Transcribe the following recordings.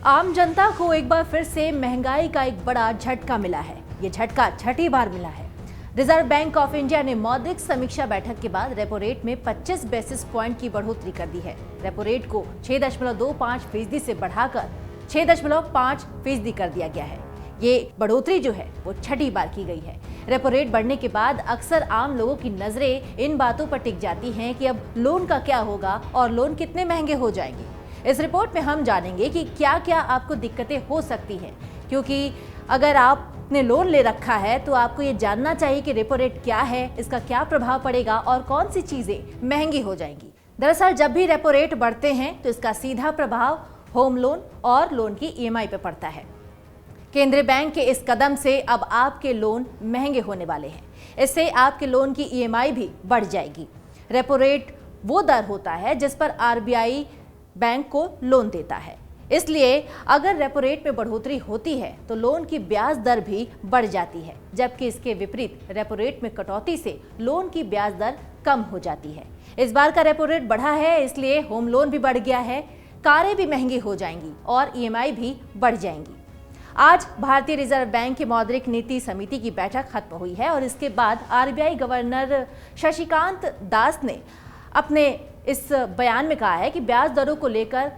आम जनता को एक बार फिर से महंगाई का एक बड़ा झटका मिला है। ये झटका छठी बार मिला है। रिजर्व बैंक ऑफ इंडिया ने मौद्रिक समीक्षा बैठक के बाद रेपो रेट में 25 बेसिस पॉइंट की बढ़ोतरी कर दी है। रेपो रेट को 6.25% से बढ़ाकर 6.5% कर दिया गया है। ये बढ़ोतरी जो है वो छठी बार की गई है। रेपो रेट बढ़ने के बाद अक्सर आम लोगों की नजरें इन बातों पर टिक जाती हैं कि अब लोन का क्या होगा और लोन कितने महंगे हो जाएंगे। इस रिपोर्ट में हम जानेंगे कि क्या क्या आपको दिक्कतें हो सकती हैं, क्योंकि अगर आपने लोन ले रखा है तो आपको ये जानना चाहिए कि रेपो रेट क्या है, इसका क्या प्रभाव पड़ेगा और कौन सी चीजें महंगी हो जाएंगी। दरअसल जब भी रेपो रेट बढ़ते हैं तो इसका सीधा प्रभाव होम लोन और लोन की ईएमआई पर पड़ता है। केंद्रीय बैंक के इस कदम से अब आपके लोन महंगे होने वाले हैं। इससे आपके लोन की ईएमआई भी बढ़ जाएगी। रेपो रेट वो दर होता है जिस पर आरबीआई बैंक को लोन देता है। इसलिए अगर रेपो रेट में बढ़ोतरी होती है तो लोन की ब्याज दर भी बढ़ जाती है, जबकि इसके विपरीत रेपो रेट में कटौती से लोन की ब्याज दर कम हो जाती है। इस बार का रेपो रेट बढ़ा है, इसलिए होम लोन भी बढ़ गया है, कारें भी महंगी हो जाएंगी और ईएमआई भी बढ़ जाएंगी। आज भारतीय रिजर्व बैंक की मौद्रिक नीति समिति की बैठक खत्म हुई है और इसके बाद आरबीआई गवर्नर शशिकांत दास ने अपने इस बयान में कहा है कि ब्याज दरों को लेकर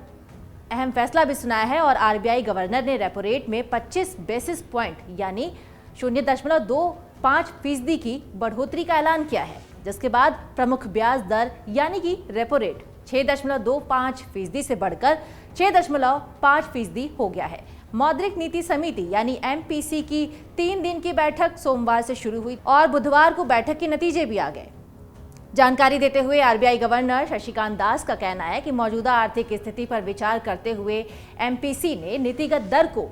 अहम फैसला भी सुनाया है और आरबीआई गवर्नर ने रेपो रेट में 25 बेसिस पॉइंट यानी 0.25% की बढ़ोतरी का ऐलान किया है, जिसके बाद प्रमुख ब्याज दर यानी कि रेपो रेट 6.25% से बढ़कर 6.5% हो गया है। मौद्रिक नीति समिति यानी एमपीसी की 3 दिन की बैठक सोमवार से शुरू हुई और बुधवार को बैठक के नतीजे भी आ गए। जानकारी देते हुए आरबीआई गवर्नर शशिकांत दास का कहना है कि मौजूदा आर्थिक स्थिति पर विचार करते हुए एमपीसी ने नीतिगत दर को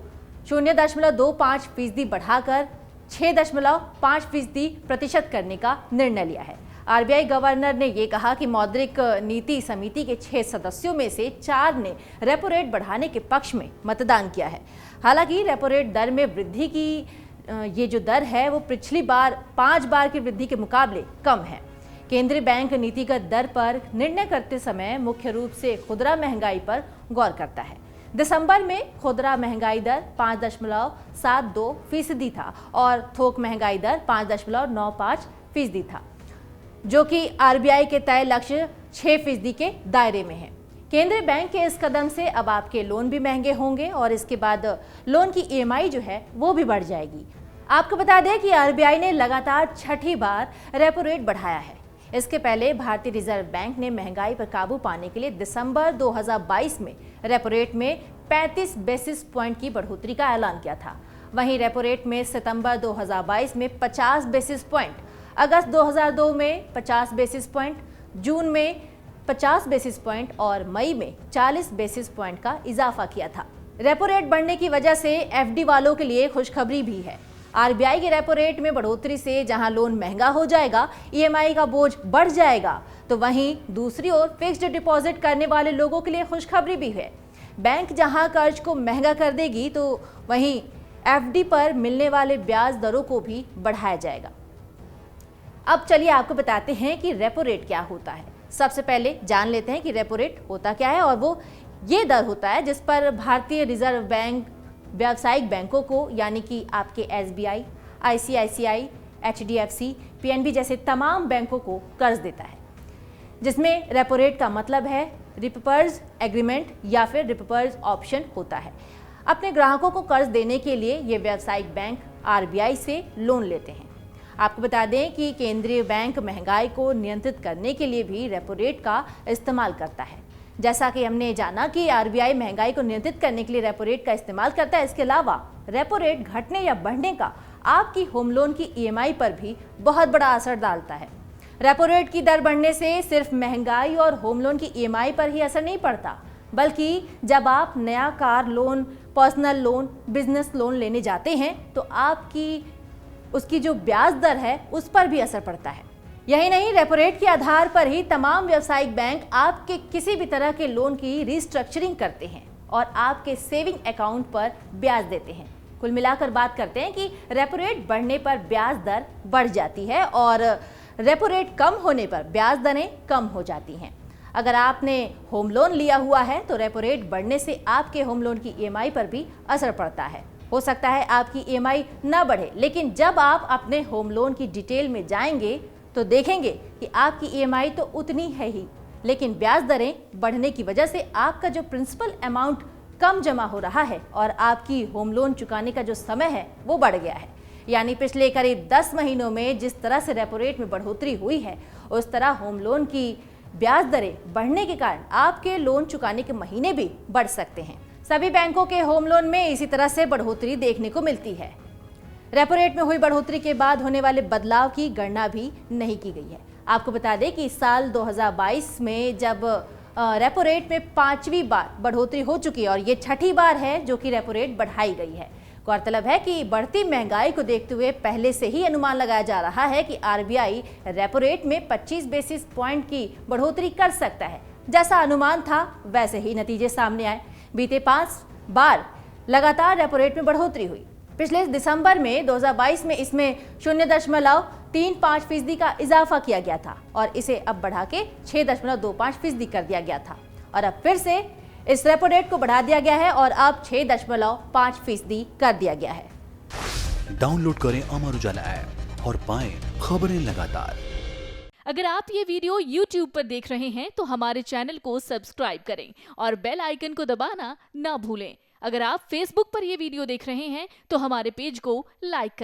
0.25% बढ़ाकर 6.5% करने का निर्णय लिया है। आरबीआई गवर्नर ने ये कहा कि मौद्रिक नीति समिति के 6 सदस्यों में से 4 ने रेपो रेट बढ़ाने के पक्ष में मतदान किया है। हालांकि रेपो रेट दर में वृद्धि की ये जो दर है वो पिछली बार 5 बार की वृद्धि के मुकाबले कम है। केंद्रीय बैंक नीतिगत दर पर निर्णय करते समय मुख्य रूप से खुदरा महंगाई पर गौर करता है। दिसंबर में खुदरा महंगाई दर 5.72% था और थोक महंगाई दर 5.95% था, जो कि आरबीआई के तय लक्ष्य 6% के दायरे में है। केंद्रीय बैंक के इस कदम से अब आपके लोन भी महंगे होंगे और इसके बाद लोन की ईएमआई जो है वो भी बढ़ जाएगी। आपको बता दें कि आरबीआई ने लगातार छठी बार रेपो रेट बढ़ाया है। इसके पहले भारतीय रिजर्व बैंक ने महंगाई पर काबू पाने के लिए दिसंबर 2022 में रेपो रेट में 35 बेसिस पॉइंट की बढ़ोतरी का ऐलान किया था। वहीं रेपो रेट में सितंबर 2022 में 50 बेसिस पॉइंट, अगस्त 2002 में 50 बेसिस पॉइंट, जून में 50 बेसिस पॉइंट और मई में 40 बेसिस पॉइंट का इजाफा किया था। रेपो रेट बढ़ने की वजह से एफडी वालों के लिए खुशखबरी भी है। आरबीआई के रेपो रेट में बढ़ोतरी से जहां लोन महंगा हो जाएगा, ईएमआई का बोझ बढ़ जाएगा, तो वहीं दूसरी ओर फिक्स्ड डिपॉजिट करने वाले लोगों के लिए खुशखबरी भी है। बैंक जहां कर्ज को महंगा कर देगी तो वहीं एफडी पर मिलने वाले ब्याज दरों को भी बढ़ाया जाएगा। अब चलिए आपको बताते हैं कि रेपो रेट क्या होता है। सबसे पहले जान लेते हैं कि रेपो रेट होता क्या है। और वो ये दर होता है जिस पर भारतीय रिजर्व बैंक व्यावसायिक बैंकों को यानी कि आपके एसबीआई, आईसीआईसीआई, एचडीएफसी, पीएनबी जैसे तमाम बैंकों को कर्ज देता है, जिसमें रेपो रेट का मतलब है रिपर्स एग्रीमेंट या फिर रिपर्स ऑप्शन होता है। अपने ग्राहकों को कर्ज देने के लिए ये व्यावसायिक बैंक आरबीआई से लोन लेते हैं। आपको बता दें कि केंद्रीय बैंक महंगाई को नियंत्रित करने के लिए भी रेपो रेट का इस्तेमाल करता है। जैसा कि हमने जाना कि आरबीआई महंगाई को नियंत्रित करने के लिए रेपो रेट का इस्तेमाल करता है, इसके अलावा रेपो रेट घटने या बढ़ने का आपकी होम लोन की ईएमआई पर भी बहुत बड़ा असर डालता है। रेपो रेट की दर बढ़ने से सिर्फ महंगाई और होम लोन की ईएमआई पर ही असर नहीं पड़ता, बल्कि जब आप नया car loan, personal loan, business loan लेने जाते हैं तो आपकी उसकी जो ब्याज दर है उस पर भी असर पड़ता है। यही नहीं, रेपो रेट के आधार पर ही तमाम व्यावसायिक बैंक आपके किसी भी तरह के लोन की रिस्ट्रक्चरिंग करते हैं और आपके सेविंग अकाउंट पर ब्याज देते हैं। कुल मिलाकर बात करते हैं कि रेपो रेट बढ़ने पर ब्याज दर बढ़ जाती है और रेपो रेट कम होने पर ब्याज दरें कम हो जाती हैं। अगर आपने होम लोन लिया हुआ है तो रेपो रेट बढ़ने से आपके होम लोन की ईएमआई पर भी असर पड़ता है। हो सकता है आपकी ईएमआई न बढ़े, लेकिन जब आप अपने होम लोन की डिटेल में जाएंगे तो देखेंगे कि आपकी ईएमआई तो उतनी है ही, लेकिन ब्याज दरें बढ़ने की वजह से आपका जो प्रिंसिपल अमाउंट कम जमा हो रहा है और आपकी होम लोन चुकाने का जो समय है वो बढ़ गया है। यानी पिछले करीब 10 महीनों में जिस तरह से रेपो रेट में बढ़ोतरी हुई है, उस तरह होम लोन की ब्याज दरें बढ़ने के कारण आपके लोन चुकाने के महीने भी बढ़ सकते हैं। सभी बैंकों के होम लोन में इसी तरह से बढ़ोतरी देखने को मिलती है। रेपो रेट में हुई बढ़ोतरी के बाद होने वाले बदलाव की गणना भी नहीं की गई है। आपको बता दें कि साल 2022 में जब रेपो रेट में 5वीं बार बढ़ोतरी हो चुकी है और ये 6ठी बार है जो कि रेपो रेट बढ़ाई गई है। गौरतलब है कि बढ़ती महंगाई को देखते हुए पहले से ही अनुमान लगाया जा रहा है कि आरबीआई रेपो रेट में 25 बेसिस पॉइंट की बढ़ोतरी कर सकता है। जैसा अनुमान था वैसे ही नतीजे सामने आए। बीते 5 बार लगातार रेपो रेट में बढ़ोतरी हुई। पिछले दिसंबर में 2022 में इसमें 0.35% का इजाफा किया गया था और इसे अब बढ़ा के 6.25% कर दिया गया था और अब फिर से इस रेपो रेट को बढ़ा दिया गया है और अब 6.5% कर दिया गया है। डाउनलोड करें अमर उजाला ऐप और पाएं खबरें लगातार। अगर आप ये वीडियो YouTube पर देख रहे हैं तो हमारे चैनल को सब्सक्राइब करें और बेल आइकन को दबाना ना भूलें। अगर आप Facebook पर ये वीडियो देख रहे हैं तो हमारे पेज को लाइक करें।